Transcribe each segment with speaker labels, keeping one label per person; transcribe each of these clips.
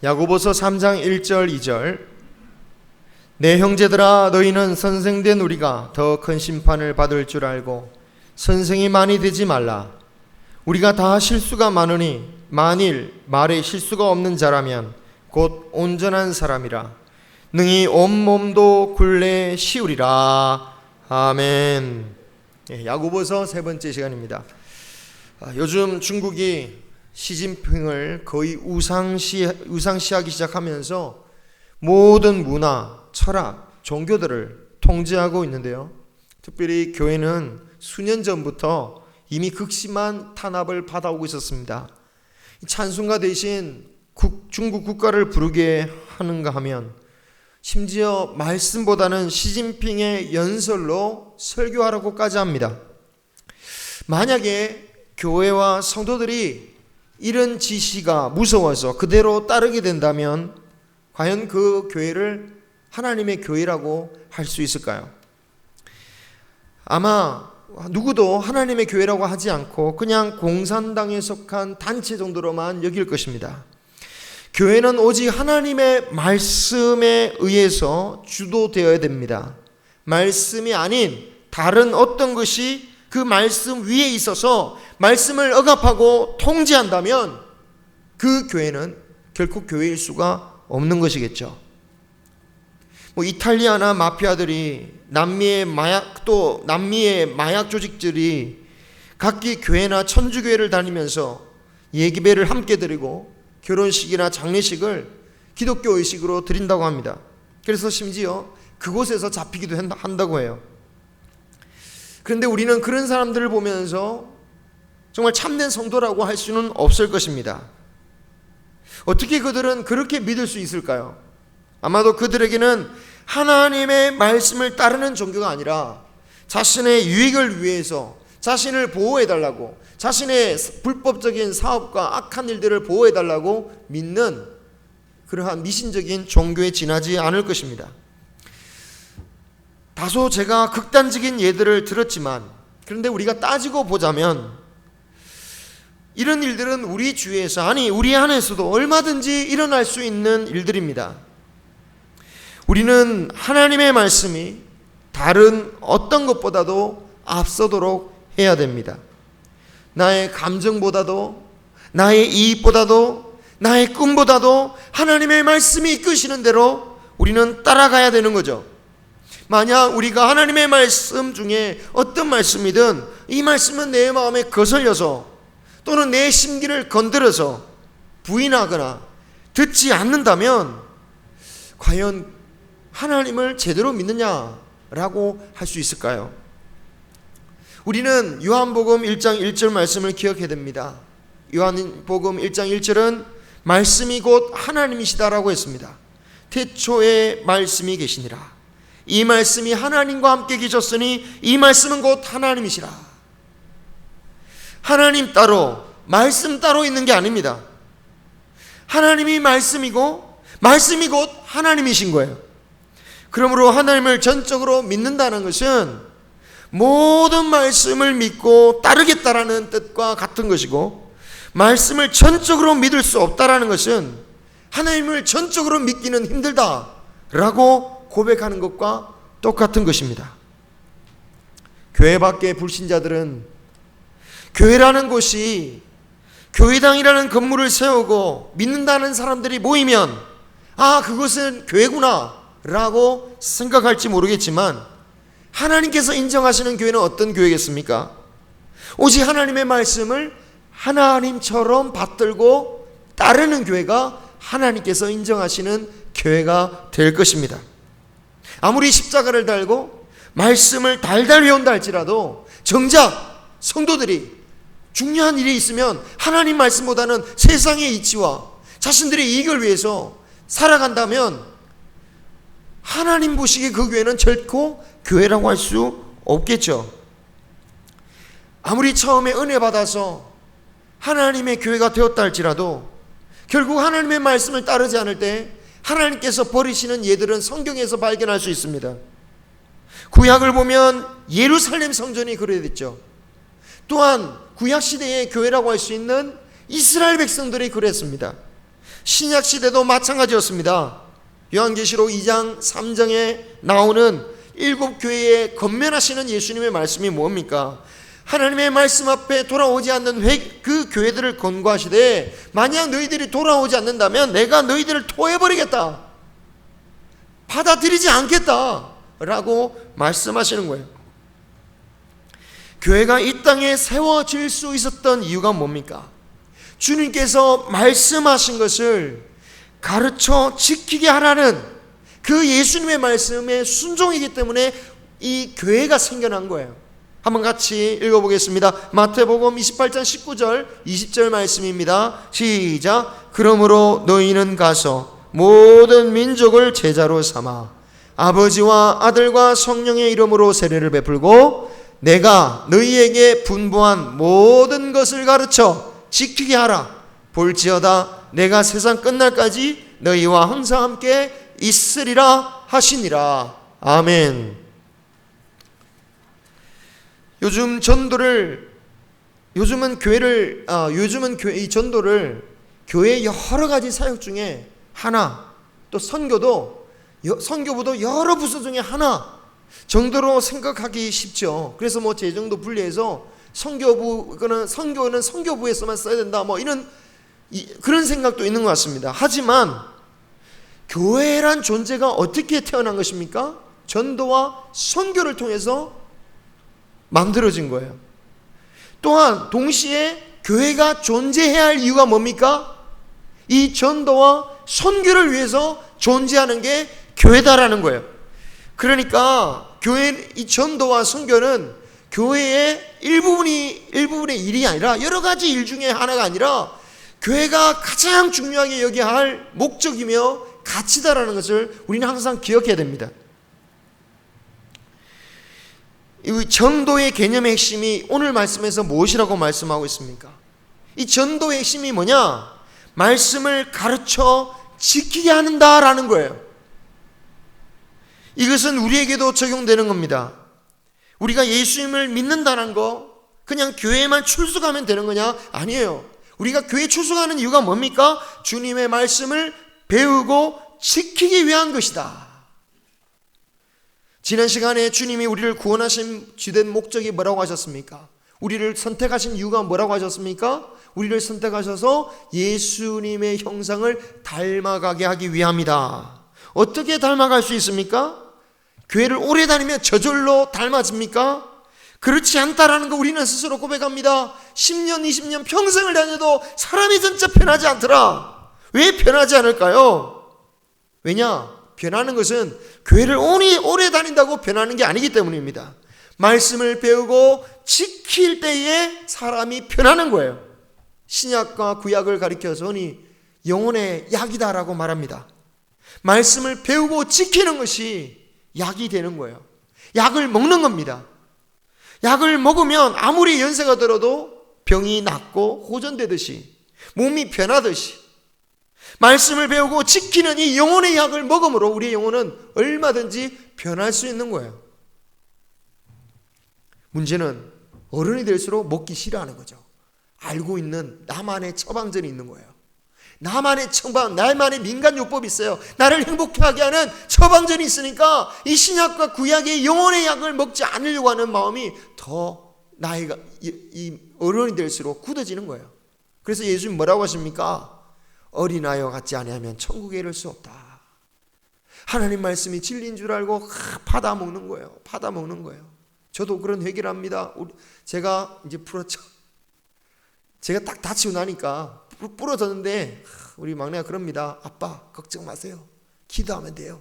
Speaker 1: 야고보서 3장 1절 2절 내 형제들아 너희는 선생된 우리가 더 큰 심판을 받을 줄 알고 선생이 많이 되지 말라. 우리가 다 실수가 많으니 만일 말에 실수가 없는 자라면 곧 온전한 사람이라 능히 온몸도 굴레 씌우리라. 아멘. 야고보서 세 번째 시간입니다. 요즘 중국이 시진핑을 거의 우상시하기 시작하면서 모든 문화, 철학, 종교들을 통제하고 있는데요. 특별히 교회는 수년 전부터 이미 극심한 탄압을 받아오고 있었습니다. 찬송가 대신 중국 국가를 부르게 하는가 하면 심지어 말씀보다는 시진핑의 연설로 설교하라고까지 합니다. 만약에 교회와 성도들이 이런 지시가 무서워서 그대로 따르게 된다면 과연 그 교회를 하나님의 교회라고 할 수 있을까요? 아마 누구도 하나님의 교회라고 하지 않고 그냥 공산당에 속한 단체 정도로만 여길 것입니다. 교회는 오직 하나님의 말씀에 의해서 주도되어야 됩니다. 말씀이 아닌 다른 어떤 것이 그 말씀 위에 있어서 말씀을 억압하고 통제한다면 그 교회는 결코 교회일 수가 없는 것이겠죠. 이탈리아나 마피아들이 남미의 마약 조직들이 각기 교회나 천주교회를 다니면서 예기배를 함께 드리고 결혼식이나 장례식을 기독교 의식으로 드린다고 합니다. 그래서 심지어 그곳에서 잡히기도 한다고 해요. 그런데 우리는 그런 사람들을 보면서 정말 참된 성도라고 할 수는 없을 것입니다. 어떻게 그들은 그렇게 믿을 수 있을까요? 아마도 그들에게는 하나님의 말씀을 따르는 종교가 아니라 자신의 유익을 위해서 자신을 보호해달라고, 자신의 불법적인 사업과 악한 일들을 보호해달라고 믿는 그러한 미신적인 종교에 지나지 않을 것입니다. 다소 제가 극단적인 예들을 들었지만 그런데 우리가 따지고 보자면 이런 일들은 우리 주위에서, 아니 우리 안에서도 얼마든지 일어날 수 있는 일들입니다. 우리는 하나님의 말씀이 다른 어떤 것보다도 앞서도록 해야 됩니다. 나의 감정보다도, 나의 이익보다도, 나의 꿈보다도 하나님의 말씀이 이끄시는 대로 우리는 따라가야 되는 거죠. 만약 우리가 하나님의 말씀 중에 어떤 말씀이든 이 말씀은 내 마음에 거슬려서 또는 내 심기를 건드려서 부인하거나 듣지 않는다면 과연 하나님을 제대로 믿느냐라고 할 수 있을까요? 우리는 요한복음 1장 1절 말씀을 기억해야 됩니다. 요한복음 1장 1절은 말씀이 곧 하나님이시다라고 했습니다. 태초에 말씀이 계시니라. 이 말씀이 하나님과 함께 계셨으니 이 말씀은 곧 하나님이시라. 하나님 따로, 말씀 따로 있는 게 아닙니다. 하나님이 말씀이고 말씀이 곧 하나님이신 거예요. 그러므로 하나님을 전적으로 믿는다는 것은 모든 말씀을 믿고 따르겠다라는 뜻과 같은 것이고, 말씀을 전적으로 믿을 수 없다라는 것은 하나님을 전적으로 믿기는 힘들다라고 고백하는 것과 똑같은 것입니다. 교회 밖의 불신자들은 교회라는 곳이, 교회당이라는 건물을 세우고 믿는다는 사람들이 모이면 그것은 교회구나 라고 생각할지 모르겠지만 하나님께서 인정하시는 교회는 어떤 교회겠습니까? 오직 하나님의 말씀을 하나님처럼 받들고 따르는 교회가 하나님께서 인정하시는 교회가 될 것입니다. 아무리 십자가를 달고 말씀을 달달 외운다 할지라도 정작 성도들이 중요한 일이 있으면 하나님 말씀보다는 세상의 이치와 자신들의 이익을 위해서 살아간다면 하나님 보시기에 그 교회는 결코 교회라고 할 수 없겠죠. 아무리 처음에 은혜 받아서 하나님의 교회가 되었다 할지라도 결국 하나님의 말씀을 따르지 않을 때 하나님께서 버리시는 예들은 성경에서 발견할 수 있습니다. 구약을 보면 예루살렘 성전이 그랬죠. 또한 구약시대의 교회라고 할 수 있는 이스라엘 백성들이 그랬습니다. 신약 시대도 마찬가지였습니다. 요한계시록 2장 3장에 나오는 7교회에 건면하시는 예수님의 말씀이 뭡니까? 하나님의 말씀 앞에 돌아오지 않는 그 교회들을 권고하시되 만약 너희들이 돌아오지 않는다면 내가 너희들을 토해버리겠다, 받아들이지 않겠다 라고 말씀하시는 거예요. 교회가 이 땅에 세워질 수 있었던 이유가 뭡니까? 주님께서 말씀하신 것을 가르쳐 지키게 하라는 그 예수님의 말씀에 순종이기 때문에 이 교회가 생겨난 거예요. 한번 같이 읽어보겠습니다. 마태복음 28장 19절 20절 말씀입니다. 시작. 그러므로 너희는 가서 모든 민족을 제자로 삼아 아버지와 아들과 성령의 이름으로 세례를 베풀고 내가 너희에게 분부한 모든 것을 가르쳐 지키게 하라. 볼지어다 내가 세상 끝날까지 너희와 항상 함께 있으리라 하시니라. 아멘. 요즘은 이 전도를 교회의 여러 가지 사역 중에 하나, 또 선교부도 여러 부서 중에 하나 정도로 생각하기 쉽죠. 그래서 재정도 분리해서 선교는 선교부에서만 써야 된다, 그런 생각도 있는 것 같습니다. 하지만 교회란 존재가 어떻게 태어난 것입니까? 전도와 선교를 통해서 만들어진 거예요. 또한 동시에 교회가 존재해야 할 이유가 뭡니까? 이 전도와 선교를 위해서 존재하는 게 교회다라는 거예요. 그러니까 이 전도와 선교는 교회의 일부분의 일이 아니라, 여러 가지 일 중에 하나가 아니라 교회가 가장 중요하게 여겨야 할 목적이며 가치다라는 것을 우리는 항상 기억해야 됩니다. 이 전도의 개념의 핵심이 오늘 말씀에서 무엇이라고 말씀하고 있습니까? 이 전도의 핵심이 뭐냐? 말씀을 가르쳐 지키게 하는다라는 거예요. 이것은 우리에게도 적용되는 겁니다. 우리가 예수님을 믿는다는 거 그냥 교회에만 출석하면 되는 거냐? 아니에요. 우리가 교회에 출석하는 이유가 뭡니까? 주님의 말씀을 배우고 지키기 위한 것이다. 지난 시간에 주님이 우리를 구원하신 주된 목적이 뭐라고 하셨습니까? 우리를 선택하신 이유가 뭐라고 하셨습니까? 우리를 선택하셔서 예수님의 형상을 닮아가게 하기 위함이다. 어떻게 닮아갈 수 있습니까? 교회를 오래 다니면 저절로 닮아집니까? 그렇지 않다라는 거 우리는 스스로 고백합니다. 10년, 20년 평생을 다녀도 사람이 진짜 변하지 않더라. 왜 변하지 않을까요? 왜냐? 변하는 것은 교회를 오래 다닌다고 변하는 게 아니기 때문입니다. 말씀을 배우고 지킬 때에 사람이 변하는 거예요. 신약과 구약을 가리켜서니 영혼의 약이다라고 말합니다. 말씀을 배우고 지키는 것이 약이 되는 거예요. 약을 먹는 겁니다. 약을 먹으면 아무리 연세가 들어도 병이 낫고 호전되듯이, 몸이 변하듯이, 말씀을 배우고 지키는 이 영혼의 약을 먹음으로 우리의 영혼은 얼마든지 변할 수 있는 거예요. 문제는 어른이 될수록 먹기 싫어하는 거죠. 알고 있는 나만의 처방전이 있는 거예요. 나만의 민간요법이 있어요. 나를 행복하게 하는 처방전이 있으니까 이 신약과 구약의 영혼의 약을 먹지 않으려고 하는 마음이 더 나이가 이 어른이 될수록 굳어지는 거예요. 그래서 예수님 뭐라고 하십니까? 어린아이와 같지 아니하면 천국에 이를 수 없다. 하나님 말씀이 진리인 줄 알고 받아먹는 거예요. 저도 그런 회개를 합니다. 제가 이제 풀었죠. 제가 딱 다치고 나니까 부러졌는데 우리 막내가 그럽니다. 아빠 걱정 마세요. 기도하면 돼요.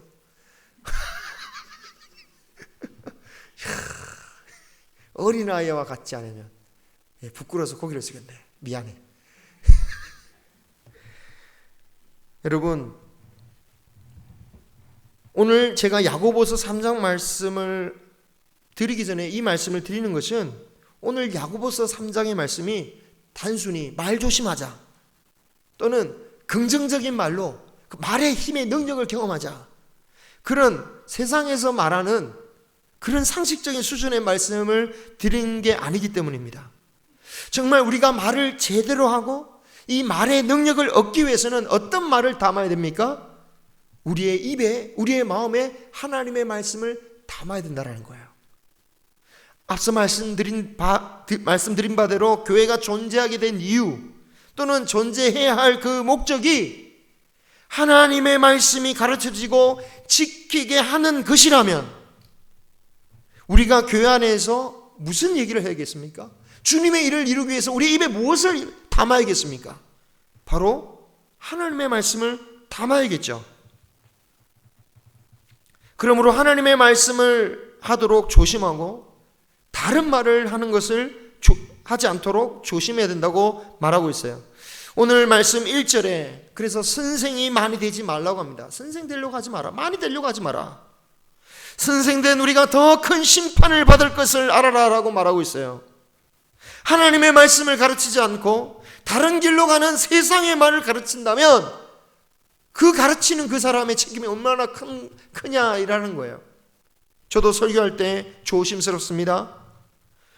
Speaker 1: 어린아이와 같지 않으면 부끄러워서 고개를 숙였네. 미안해. 여러분, 오늘 제가 야고보서 3장 말씀을 드리기 전에 이 말씀을 드리는 것은 오늘 야고보서 3장의 말씀이 단순히 말 조심하자 또는 긍정적인 말로 그 말의 힘의 능력을 경험하자, 그런 세상에서 말하는 그런 상식적인 수준의 말씀을 드리는 게 아니기 때문입니다. 정말 우리가 말을 제대로 하고 이 말의 능력을 얻기 위해서는 어떤 말을 담아야 됩니까? 우리의 입에, 우리의 마음에 하나님의 말씀을 담아야 된다는 거예요. 앞서 말씀드린 바대로 교회가 존재하게 된 이유 또는 존재해야 할 그 목적이 하나님의 말씀이 가르쳐지고 지키게 하는 것이라면 우리가 교회 안에서 무슨 얘기를 해야겠습니까? 주님의 일을 이루기 위해서 우리 입에 무엇을 담아야겠습니까? 바로 하나님의 말씀을 담아야겠죠. 그러므로 하나님의 말씀을 하도록 조심하고 다른 말을 하는 것을 하지 않도록 조심해야 된다고 말하고 있어요. 오늘 말씀 1절에 그래서 선생이 많이 되지 말라고 합니다. 선생 되려고 하지 마라. 많이 되려고 하지 마라. 선생된 우리가 더 큰 심판을 받을 것을 알아라 라고 말하고 있어요. 하나님의 말씀을 가르치지 않고 다른 길로 가는 세상의 말을 가르친다면 그 가르치는 그 사람의 책임이 얼마나 크냐라는 거예요. 저도 설교할 때 조심스럽습니다.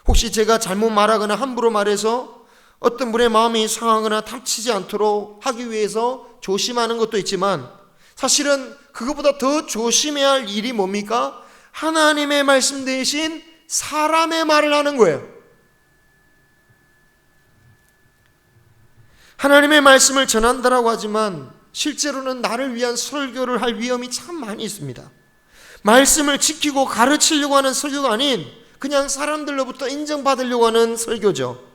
Speaker 1: 혹시 제가 잘못 말하거나 함부로 말해서 어떤 분의 마음이 상하거나 다치지 않도록 하기 위해서 조심하는 것도 있지만 사실은 그것보다 더 조심해야 할 일이 뭡니까? 하나님의 말씀 대신 사람의 말을 하는 거예요. 하나님의 말씀을 전한다라고 하지만 실제로는 나를 위한 설교를 할 위험이 참 많이 있습니다. 말씀을 지키고 가르치려고 하는 설교가 아닌 그냥 사람들로부터 인정받으려고 하는 설교죠.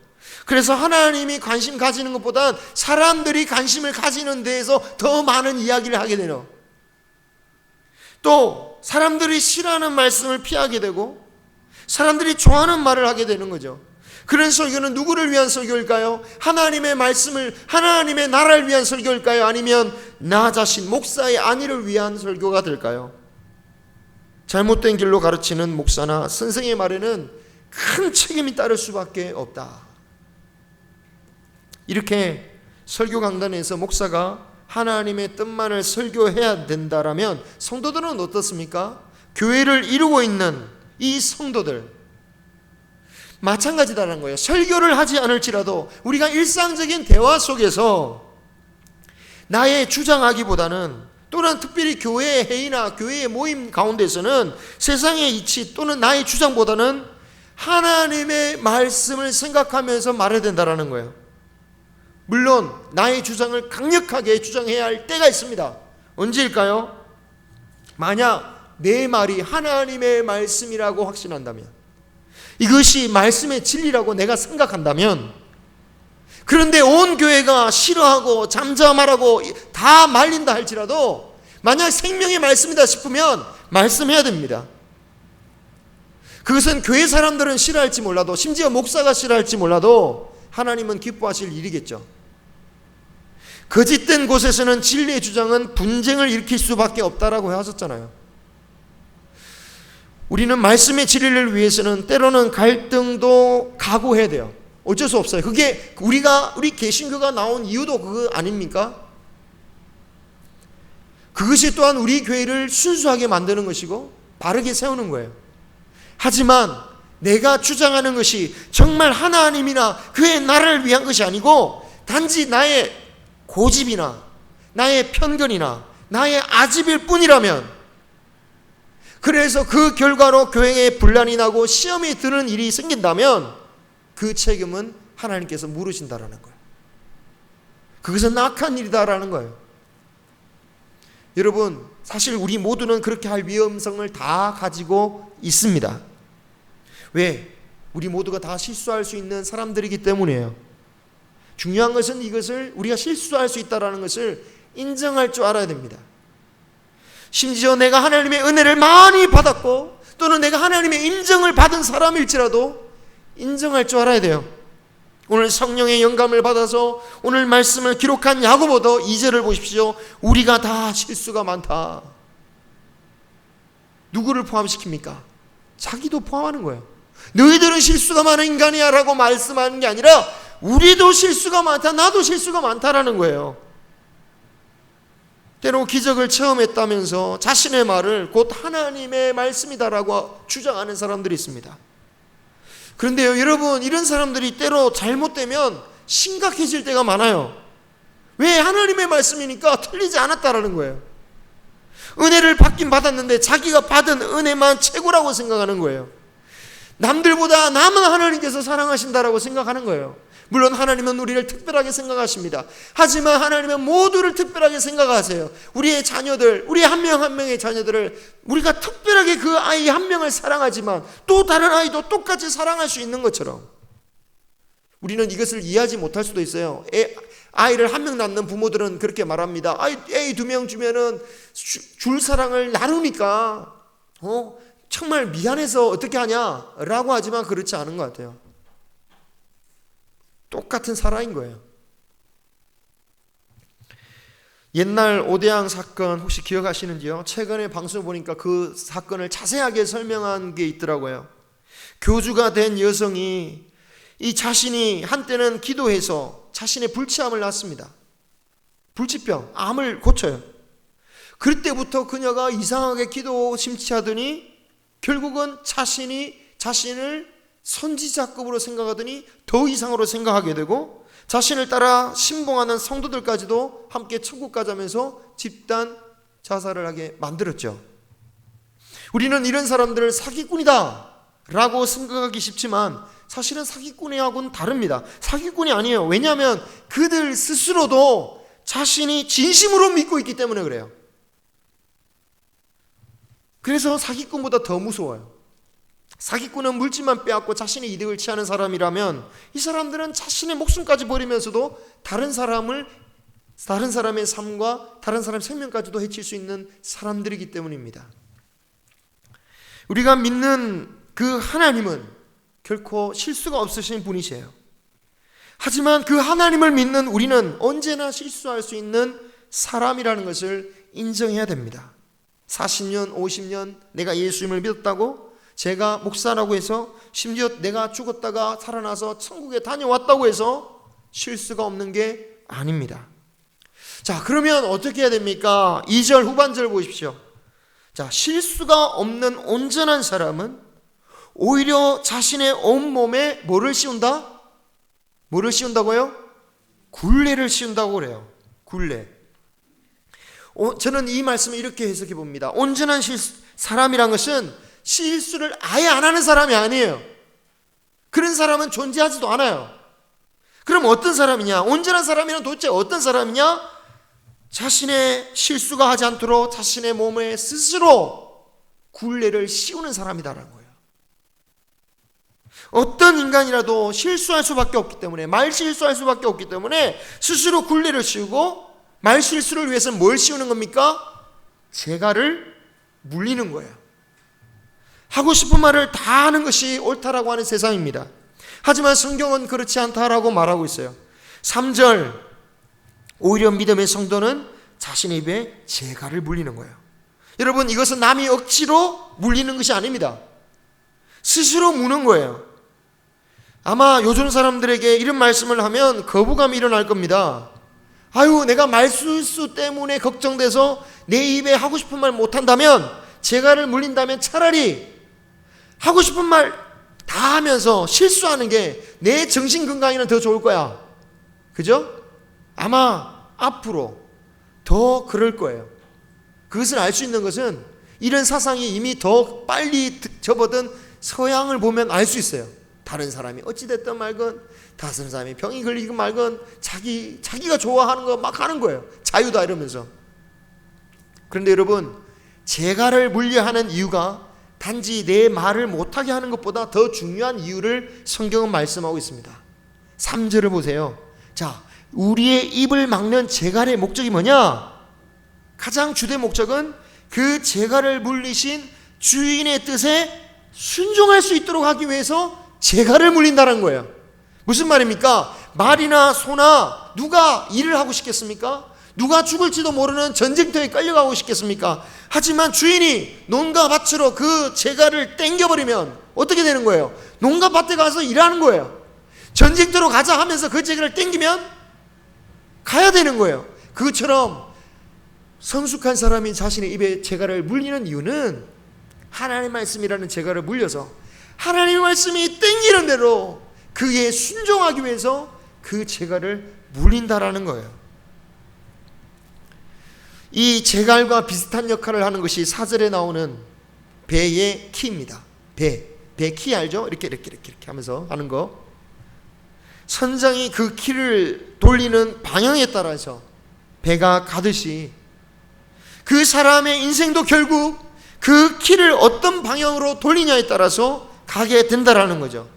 Speaker 1: 그래서 하나님이 관심 가지는 것보단 사람들이 관심을 가지는 데에서 더 많은 이야기를 하게 되는, 또 사람들이 싫어하는 말씀을 피하게 되고 사람들이 좋아하는 말을 하게 되는 거죠. 그런 설교는 누구를 위한 설교일까요? 하나님의 말씀을, 하나님의 나라를 위한 설교일까요? 아니면 나 자신, 목사의 안위를 위한 설교가 될까요? 잘못된 길로 가르치는 목사나 선생의 말에는 큰 책임이 따를 수밖에 없다. 이렇게 설교 강단에서 목사가 하나님의 뜻만을 설교해야 된다라면 성도들은 어떻습니까? 교회를 이루고 있는 이 성도들 마찬가지다라는 거예요. 설교를 하지 않을지라도 우리가 일상적인 대화 속에서 나의 주장하기보다는, 또는 특별히 교회의 회의나 교회의 모임 가운데서는 세상의 이치 또는 나의 주장보다는 하나님의 말씀을 생각하면서 말해야 된다라는 거예요. 물론 나의 주장을 강력하게 주장해야 할 때가 있습니다. 언제일까요? 만약 내 말이 하나님의 말씀이라고 확신한다면, 이것이 말씀의 진리라고 내가 생각한다면, 그런데 온 교회가 싫어하고 잠잠하라고 다 말린다 할지라도 만약 생명의 말씀이다 싶으면 말씀해야 됩니다. 그것은 교회 사람들은 싫어할지 몰라도, 심지어 목사가 싫어할지 몰라도 하나님은 기뻐하실 일이겠죠. 거짓된 곳에서는 진리의 주장은 분쟁을 일으킬 수밖에 없다라고 하셨잖아요. 우리는 말씀의 진리를 위해서는 때로는 갈등도 각오해야 돼요. 어쩔 수 없어요. 그게 우리 개신교가 나온 이유도 그거 아닙니까? 그것이 또한 우리 교회를 순수하게 만드는 것이고 바르게 세우는 거예요. 하지만 내가 주장하는 것이 정말 하나님이나 그의 나라를 위한 것이 아니고 단지 나의 고집이나 나의 편견이나 나의 아집일 뿐이라면, 그래서 그 결과로 교회에 분란이 나고 시험이 드는 일이 생긴다면 그 책임은 하나님께서 물으신다라는 거예요. 그것은 악한 일이다라는 거예요. 여러분, 사실 우리 모두는 그렇게 할 위험성을 다 가지고 있습니다. 왜? 우리 모두가 다 실수할 수 있는 사람들이기 때문이에요. 중요한 것은 이것을 우리가 실수할 수 있다는 것을 인정할 줄 알아야 됩니다. 심지어 내가 하나님의 은혜를 많이 받았고 또는 내가 하나님의 인정을 받은 사람일지라도 인정할 줄 알아야 돼요. 오늘 성령의 영감을 받아서 오늘 말씀을 기록한 야고보도 2절을 보십시오. 우리가 다 실수가 많다. 누구를 포함시킵니까? 자기도 포함하는 거예요. 너희들은 실수가 많은 인간이야 라고 말씀하는 게 아니라 우리도 실수가 많다, 나도 실수가 많다라는 거예요. 때로 기적을 체험했다면서 자신의 말을 곧 하나님의 말씀이다라고 주장하는 사람들이 있습니다. 그런데요, 여러분, 이런 사람들이 때로 잘못되면 심각해질 때가 많아요. 왜? 하나님의 말씀이니까 틀리지 않았다라는 거예요. 은혜를 받긴 받았는데 자기가 받은 은혜만 최고라고 생각하는 거예요. 남들보다 나만 하나님께서 사랑하신다라고 생각하는 거예요. 물론 하나님은 우리를 특별하게 생각하십니다. 하지만 하나님은 모두를 특별하게 생각하세요. 우리의 자녀들, 우리 한 명 한 명의 자녀들을 우리가 특별하게 그 아이 한 명을 사랑하지만 또 다른 아이도 똑같이 사랑할 수 있는 것처럼 우리는 이것을 이해하지 못할 수도 있어요. 아이를 한 명 낳는 부모들은 그렇게 말합니다. 아이 두 명 주면은 줄 사랑을 나누니까 정말 미안해서 어떻게 하냐라고 하지만 그렇지 않은 것 같아요. 똑같은 사랑인 거예요. 옛날 오대양 사건 혹시 기억하시는지요? 최근에 방송 보니까 그 사건을 자세하게 설명한 게 있더라고요. 교주가 된 여성이 이 자신이 한때는 기도해서 자신의 불치암을 낳습니다. 불치병, 암을 고쳐요. 그때부터 그녀가 이상하게 기도 심취하더니 결국은 자신을 선지자급으로 생각하더니 더 이상으로 생각하게 되고 자신을 따라 신봉하는 성도들까지도 함께 천국 가자면서 집단 자살을 하게 만들었죠. 우리는 이런 사람들을 사기꾼이다 라고 생각하기 쉽지만 사실은 사기꾼이하고는 다릅니다. 사기꾼이 아니에요. 왜냐하면 그들 스스로도 자신이 진심으로 믿고 있기 때문에 그래요. 그래서 사기꾼보다 더 무서워요. 사기꾼은 물질만 빼앗고 자신의 이득을 취하는 사람이라면 이 사람들은 자신의 목숨까지 버리면서도 다른 사람의 삶과 다른 사람의 생명까지도 해칠 수 있는 사람들이기 때문입니다. 우리가 믿는 그 하나님은 결코 실수가 없으신 분이세요. 하지만 그 하나님을 믿는 우리는 언제나 실수할 수 있는 사람이라는 것을 인정해야 됩니다. 40년, 50년 내가 예수님을 믿었다고 제가 목사라고 해서 심지어 내가 죽었다가 살아나서 천국에 다녀왔다고 해서 실수가 없는 게 아닙니다. 자, 그러면 어떻게 해야 됩니까? 2절 후반절 보십시오. 자, 실수가 없는 온전한 사람은 오히려 자신의 온몸에 뭐를 씌운다? 뭐를 씌운다고요? 굴레를 씌운다고 그래요. 굴레. 저는 이 말씀을 이렇게 해석해 봅니다. 온전한 사람이란 것은 실수를 아예 안 하는 사람이 아니에요. 그런 사람은 존재하지도 않아요. 그럼 어떤 사람이냐? 온전한 사람이란 도대체 어떤 사람이냐? 자신의 실수가 하지 않도록 자신의 몸에 스스로 굴레를 씌우는 사람이다라는 거예요. 어떤 인간이라도 실수할 수밖에 없기 때문에, 말 실수할 수밖에 없기 때문에 스스로 굴레를 씌우고 말 실수를 위해서는 뭘 씌우는 겁니까? 재갈을 물리는 거예요. 하고 싶은 말을 다 하는 것이 옳다라고 하는 세상입니다. 하지만 성경은 그렇지 않다라고 말하고 있어요. 3절, 오히려 믿음의 성도는 자신의 입에 재갈을 물리는 거예요. 여러분, 이것은 남이 억지로 물리는 것이 아닙니다. 스스로 무는 거예요. 아마 요즘 사람들에게 이런 말씀을 하면 거부감이 일어날 겁니다. 아유, 내가 말실수 때문에 걱정돼서 내 입에 하고 싶은 말 못한다면, 재갈을 물린다면 차라리 하고 싶은 말 다 하면서 실수하는 게 내 정신건강에는 더 좋을 거야. 그죠? 아마 앞으로 더 그럴 거예요. 그것을 알 수 있는 것은 이런 사상이 이미 더 빨리 접어든 서양을 보면 알 수 있어요. 다른 사람이 어찌됐든 말건, 다른 사람이 병이 걸리건 말건 자기가 좋아하는 거 막 하는 거예요. 자유다 이러면서. 그런데 여러분, 재갈을 물려하는 이유가 단지 내 말을 못하게 하는 것보다 더 중요한 이유를 성경은 말씀하고 있습니다. 3절을 보세요. 자, 우리의 입을 막는 재갈의 목적이 뭐냐? 가장 주된 목적은 그 재갈을 물리신 주인의 뜻에 순종할 수 있도록 하기 위해서 재갈을 물린다는 거예요. 무슨 말입니까? 말이나 소나 누가 일을 하고 싶겠습니까? 누가 죽을지도 모르는 전쟁터에 끌려가고 싶겠습니까? 하지만 주인이 논과 밭으로 그 재갈을 땡겨버리면 어떻게 되는 거예요? 논과 밭에 가서 일하는 거예요. 전쟁터로 가자 하면서 그 재갈을 땡기면 가야 되는 거예요. 그것처럼 성숙한 사람이 자신의 입에 재갈을 물리는 이유는 하나님의 말씀이라는 재갈을 물려서 하나님의 말씀이 땡기는 대로 그에 순종하기 위해서 그 재갈을 물린다라는 거예요. 이 제갈과 비슷한 역할을 하는 것이 4절에 나오는 배의 키입니다. 배 키 알죠? 이렇게 하면서 하는 거. 선장이 그 키를 돌리는 방향에 따라서 배가 가듯이 그 사람의 인생도 결국 그 키를 어떤 방향으로 돌리냐에 따라서 가게 된다라는 거죠.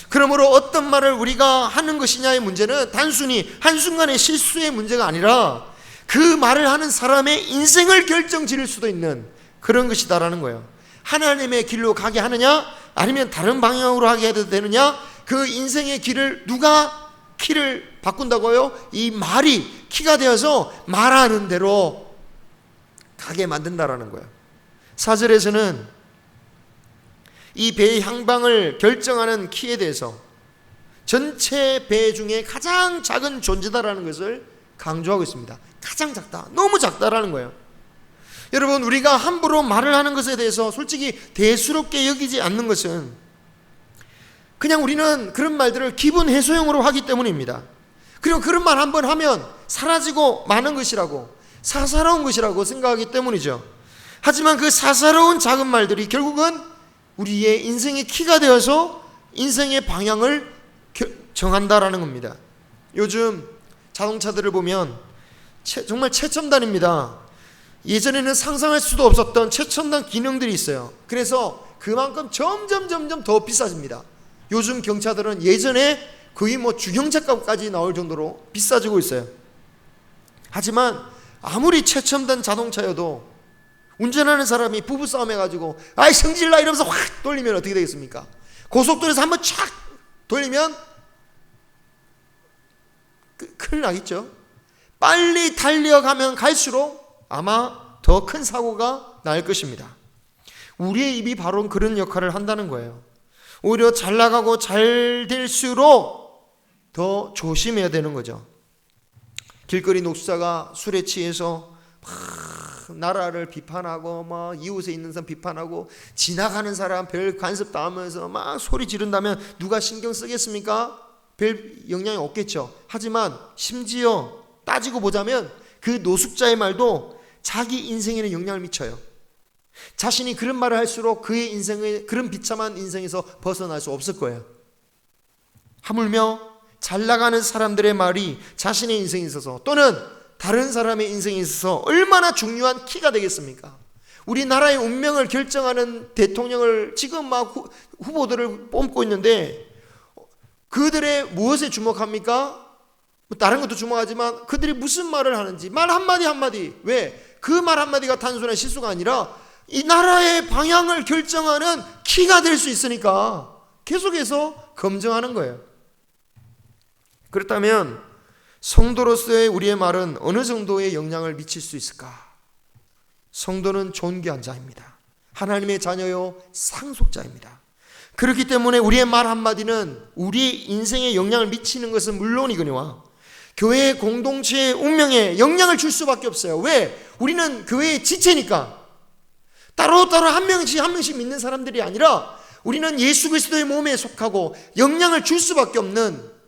Speaker 1: 그러므로 어떤 말을 우리가 하는 것이냐의 문제는 단순히 한순간의 실수의 문제가 아니라 그 말을 하는 사람의 인생을 결정지을 수도 있는 그런 것이다라는 거예요. 하나님의 길로 가게 하느냐 아니면 다른 방향으로 하게 해도 되느냐, 그 인생의 길을 누가 키를 바꾼다고요? 이 말이 키가 되어서 말하는 대로 가게 만든다라는 거예요. 4절에서는 이 배의 향방을 결정하는 키에 대해서 전체 배 중에 가장 작은 존재다라는 것을 강조하고 있습니다. 가장 작다, 너무 작다라는 거예요. 여러분, 우리가 함부로 말을 하는 것에 대해서 솔직히 대수롭게 여기지 않는 것은 그냥 우리는 그런 말들을 기분 해소용으로 하기 때문입니다. 그리고 그런 말 한번 하면 사라지고 마는 것이라고, 사사로운 것이라고 생각하기 때문이죠. 하지만 그 사사로운 작은 말들이 결국은 우리의 인생의 키가 되어서 인생의 방향을 정한다라는 겁니다. 요즘 자동차들을 보면 정말 최첨단입니다. 예전에는 상상할 수도 없었던 최첨단 기능들이 있어요. 그래서 그만큼 점점 더 비싸집니다. 요즘 경차들은 예전에 거의 중형차값까지 나올 정도로 비싸지고 있어요. 하지만 아무리 최첨단 자동차여도 운전하는 사람이 부부싸움 해가지고 아이 성질나 이러면서 확 돌리면 어떻게 되겠습니까? 고속도로에서 한번 촥 돌리면 큰일 나겠죠. 빨리 달려가면 갈수록 아마 더 큰 사고가 날 것입니다. 우리의 입이 바로 그런 역할을 한다는 거예요. 오히려 잘 나가고 잘 될수록 더 조심해야 되는 거죠. 길거리 녹수자가 술에 취해서 막 나라를 비판하고 이웃에 있는 사람 비판하고 지나가는 사람 별 간섭 당하면서 막 소리 지른다면 누가 신경 쓰겠습니까? 별 영향이 없겠죠. 하지만 심지어 따지고 보자면 그 노숙자의 말도 자기 인생에는 영향을 미쳐요. 자신이 그런 말을 할수록 그의 인생의 그런 비참한 인생에서 벗어날 수 없을 거예요. 하물며 잘 나가는 사람들의 말이 자신의 인생에 있어서 또는 다른 사람의 인생에 있어서 얼마나 중요한 키가 되겠습니까? 우리나라의 운명을 결정하는 대통령을 지금 막 후보들을 뽑고 있는데 그들의 무엇에 주목합니까? 다른 것도 주목하지만 그들이 무슨 말을 하는지 말 한마디 왜? 그 말 한마디가 단순한 실수가 아니라 이 나라의 방향을 결정하는 키가 될 수 있으니까 계속해서 검증하는 거예요. 그렇다면 성도로서의 우리의 말은 어느 정도의 영향을 미칠 수 있을까? 성도는 존귀한 자입니다. 하나님의 자녀요 상속자입니다. 그렇기 때문에 우리의 말 한마디는 우리 인생에 영향을 미치는 것은 물론이거니와 교회 공동체의 운명에 영향을 줄 수밖에 없어요. 왜? 우리는 교회의 지체니까. 따로따로 한 명씩 믿는 사람들이 아니라 우리는 예수 그리스도의 몸에 속하고 영향을 줄 수밖에 없는,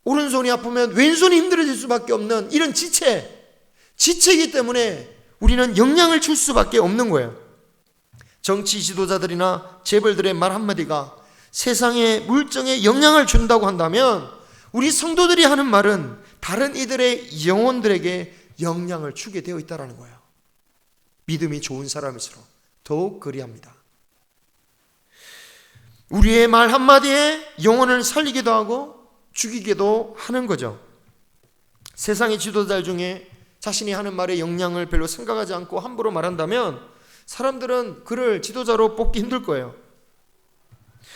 Speaker 1: 오른손이 아프면 왼손이 힘들어질 수밖에 없는 이런 지체이기 때문에 우리는 영향을 줄 수밖에 없는 거예요. 정치 지도자들이나 재벌들의 말 한마디가 세상의 물정에 영향을 준다고 한다면 우리 성도들이 하는 말은 다른 이들의 영혼들에게 영향을 주게 되어 있다는 거예요. 믿음이 좋은 사람일수록 더욱 그리합니다. 우리의 말 한마디에 영혼을 살리기도 하고 죽이기도 하는 거죠. 세상의 지도자들 중에 자신이 하는 말에 영향을 별로 생각하지 않고 함부로 말한다면 사람들은 그를 지도자로 뽑기 힘들 거예요.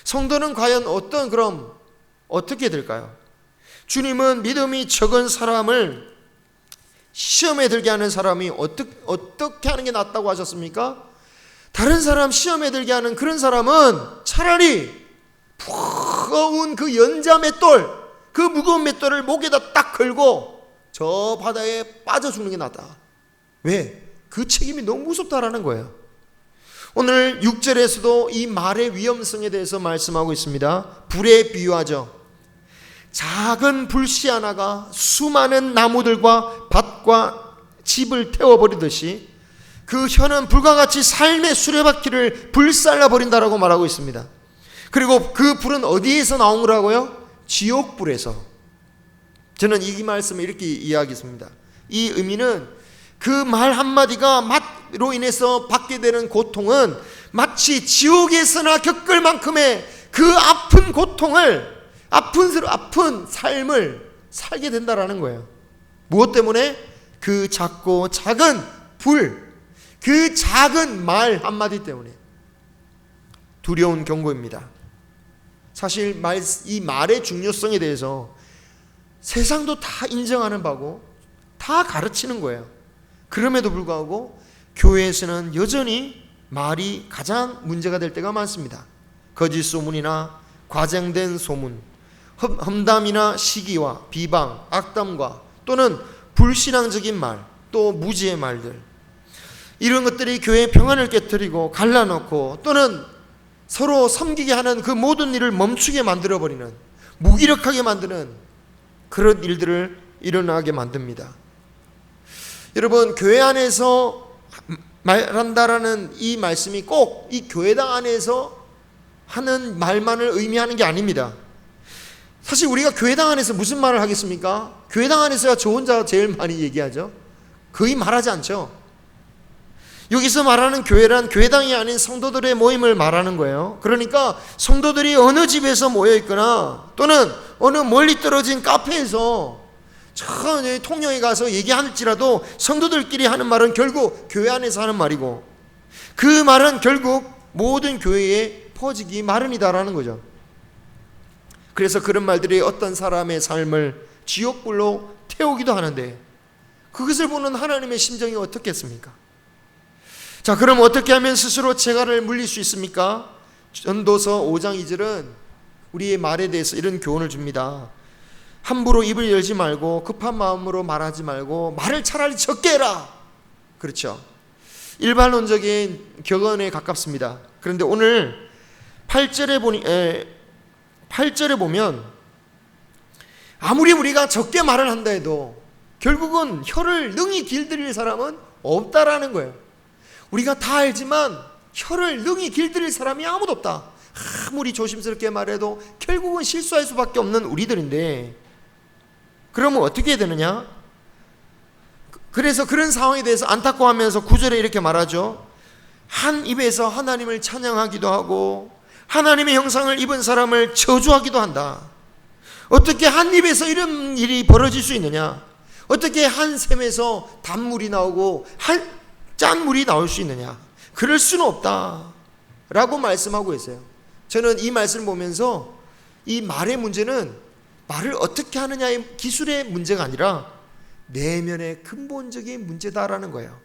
Speaker 1: 성도는 과연 어떻게 될까요? 주님은 믿음이 적은 사람을 시험에 들게 하는 사람이 어떻게 하는 게 낫다고 하셨습니까? 다른 사람 시험에 들게 하는 그런 사람은 차라리 무거운 그 연자 맷돌, 그 무거운 맷돌을 목에다 딱 걸고 저 바다에 빠져 죽는 게 낫다. 왜? 그 책임이 너무 무섭다라는 거예요. 오늘 6절에서도 이 말의 위험성에 대해서 말씀하고 있습니다. 불에 비유하죠. 작은 불씨 하나가 수많은 나무들과 밭과 집을 태워버리듯이 그 혀는 불과 같이 삶의 수레바퀴를 불살라버린다라고 말하고 있습니다. 그리고 그 불은 어디에서 나온 거라고요? 지옥불에서. 저는 이 말씀을 이렇게 이해하겠습니다. 이 의미는 그 말 한마디가 맛로 인해서 받게 되는 고통은 마치 지옥에서나 겪을 만큼의 그 아픈 고통을, 아픈 삶을 살게 된다라는 거예요. 무엇 때문에? 그 작고 작은 불, 그 작은 말 한마디 때문에. 두려운 경고입니다. 사실 이 말의 중요성에 대해서 세상도 다 인정하는 바고 다 가르치는 거예요. 그럼에도 불구하고 교회에서는 여전히 말이 가장 문제가 될 때가 많습니다. 거짓 소문이나 과장된 소문, 험담이나 시기와 비방, 악담과 또는 불신앙적인 말, 또 무지의 말들, 이런 것들이 교회의 평안을 깨뜨리고 갈라놓고 또는 서로 섬기게 하는 그 모든 일을 멈추게 만들어버리는, 무기력하게 만드는 그런 일들을 일어나게 만듭니다. 여러분, 교회 안에서 말한다라는 이 말씀이 꼭 이 교회당 안에서 하는 말만을 의미하는 게 아닙니다. 사실 우리가 교회당 안에서 무슨 말을 하겠습니까? 교회당 안에서야 저 혼자 제일 많이 얘기하죠. 거의 말하지 않죠. 여기서 말하는 교회란 교회당이 아닌 성도들의 모임을 말하는 거예요. 그러니까 성도들이 어느 집에서 모여 있거나 또는 어느 멀리 떨어진 카페에서 통영에 가서 얘기할지라도 성도들끼리 하는 말은 결국 교회 안에서 하는 말이고, 그 말은 결국 모든 교회에 퍼지기 마련이다라는 거죠. 그래서 그런 말들이 어떤 사람의 삶을 지옥불로 태우기도 하는데, 그것을 보는 하나님의 심정이 어떻겠습니까? 자, 그럼 어떻게 하면 스스로 재갈을 물릴 수 있습니까? 전도서 5장 2절은 우리의 말에 대해서 이런 교훈을 줍니다. 함부로 입을 열지 말고 급한 마음으로 말하지 말고 말을 차라리 적게 해라. 그렇죠. 일반론적인 격언에 가깝습니다. 그런데 오늘 8절에 보면 아무리 우리가 적게 말을 한다 해도 결국은 혀를 능히 길들일 사람은 없다라는 거예요. 우리가 다 알지만 혀를 능히 길들일 사람이 아무도 없다. 아무리 조심스럽게 말해도 결국은 실수할 수밖에 없는 우리들인데, 그러면 어떻게 해야 되느냐? 그래서 그런 상황에 대해서 안타까워하면서 9절에 이렇게 말하죠. 한 입에서 하나님을 찬양하기도 하고 하나님의 형상을 입은 사람을 저주하기도 한다. 어떻게 한 입에서 이런 일이 벌어질 수 있느냐? 어떻게 한 샘에서 단물이 나오고 한 짠물이 나올 수 있느냐? 그럴 수는 없다 라고 말씀하고 있어요. 저는 이 말씀을 보면서 이 말의 문제는 말을 어떻게 하느냐의 기술의 문제가 아니라 내면의 근본적인 문제다라는 거예요.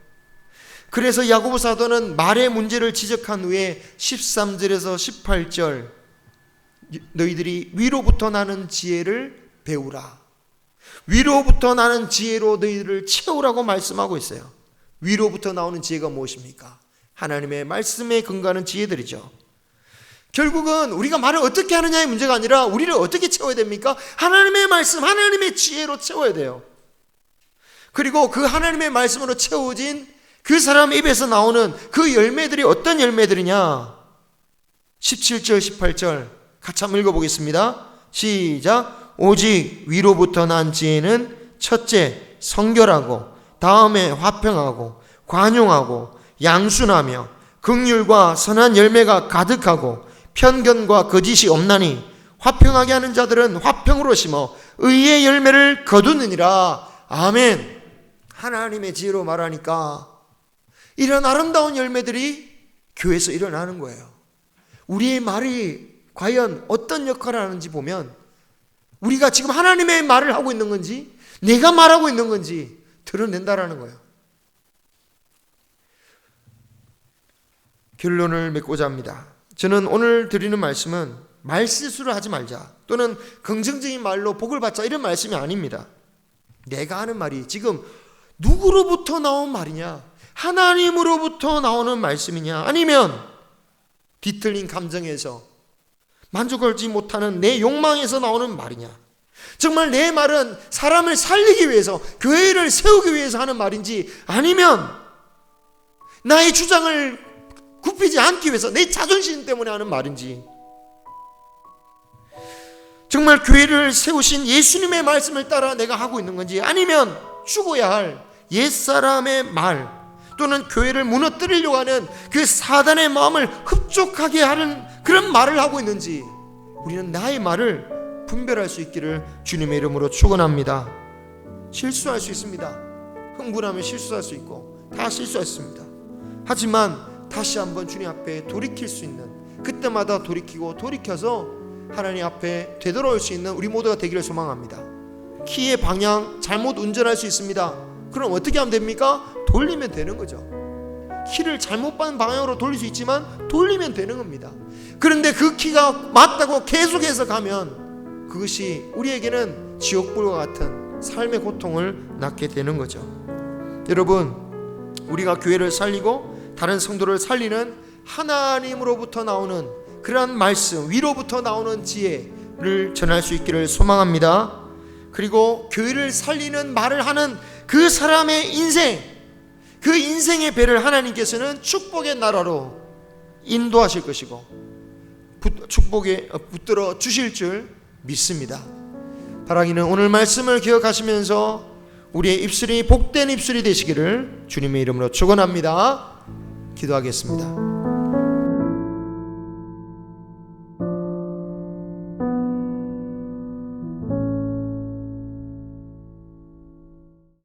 Speaker 1: 그래서 야고보 사도는 말의 문제를 지적한 후에 13절에서 18절, 너희들이 위로부터 나는 지혜를 배우라, 위로부터 나는 지혜로 너희들을 채우라고 말씀하고 있어요. 위로부터 나오는 지혜가 무엇입니까? 하나님의 말씀에 근거하는 지혜들이죠. 결국은 우리가 말을 어떻게 하느냐의 문제가 아니라 우리를 어떻게 채워야 됩니까? 하나님의 말씀, 하나님의 지혜로 채워야 돼요. 그리고 그 하나님의 말씀으로 채워진 그 사람 입에서 나오는 그 열매들이 어떤 열매들이냐? 17절 18절 같이 한번 읽어보겠습니다. 시작. 오직 위로부터 난 지혜는 첫째 성결하고, 다음에 화평하고 관용하고 양순하며 긍휼과 선한 열매가 가득하고 편견과 거짓이 없나니 화평하게 하는 자들은 화평으로 심어 의의 열매를 거두느니라. 아멘. 하나님의 지혜로 말하니까 이런 아름다운 열매들이 교회에서 일어나는 거예요. 우리의 말이 과연 어떤 역할을 하는지 보면 우리가 지금 하나님의 말을 하고 있는 건지 내가 말하고 있는 건지 드러낸다라는 거예요. 결론을 맺고자 합니다. 저는 오늘 드리는 말씀은 말실수를 하지 말자 또는 긍정적인 말로 복을 받자 이런 말씀이 아닙니다. 내가 하는 말이 지금 누구로부터 나온 말이냐? 하나님으로부터 나오는 말씀이냐? 아니면 뒤틀린 감정에서 만족하지 못하는 내 욕망에서 나오는 말이냐? 정말 내 말은 사람을 살리기 위해서, 교회를 세우기 위해서 하는 말인지, 아니면 나의 주장을 굽히지 않기 위해서 내 자존심 때문에 하는 말인지, 정말 교회를 세우신 예수님의 말씀을 따라 내가 하고 있는 건지, 아니면 죽어야 할 옛사람의 말 또는 교회를 무너뜨리려고 하는 그 사단의 마음을 흡족하게 하는 그런 말을 하고 있는지, 우리는 나의 말을 분별할 수 있기를 주님의 이름으로 축원합니다. 실수할 수 있습니다. 흥분하면 실수할 수 있고 다 실수했습니다. 하지만 다시 한번 주님 앞에 돌이킬 수 있는, 그때마다 돌이키고 돌이켜서 하나님 앞에 되돌아올 수 있는 우리 모두가 되기를 소망합니다. 키의 방향 잘못 운전할 수 있습니다. 그럼 어떻게 하면 됩니까? 돌리면 되는 거죠. 키를 잘못 받은 방향으로 돌릴 수 있지만 돌리면 되는 겁니다. 그런데 그 키가 맞다고 계속해서 가면 그것이 우리에게는 지옥불과 같은 삶의 고통을 낳게 되는 거죠. 여러분, 우리가 교회를 살리고 다른 성도를 살리는 하나님으로부터 나오는 그러한 말씀, 위로부터 나오는 지혜를 전할 수 있기를 소망합니다. 그리고 교회를 살리는 말을 하는 그 사람의 인생, 그 인생의 배를 하나님께서는 축복의 나라로 인도하실 것이고 축복에 붙들어 주실 줄 믿습니다. 바라기는 오늘 말씀을 기억하시면서 우리의 입술이 복된 입술이 되시기를 주님의 이름으로 축원합니다. 기도하겠습니다.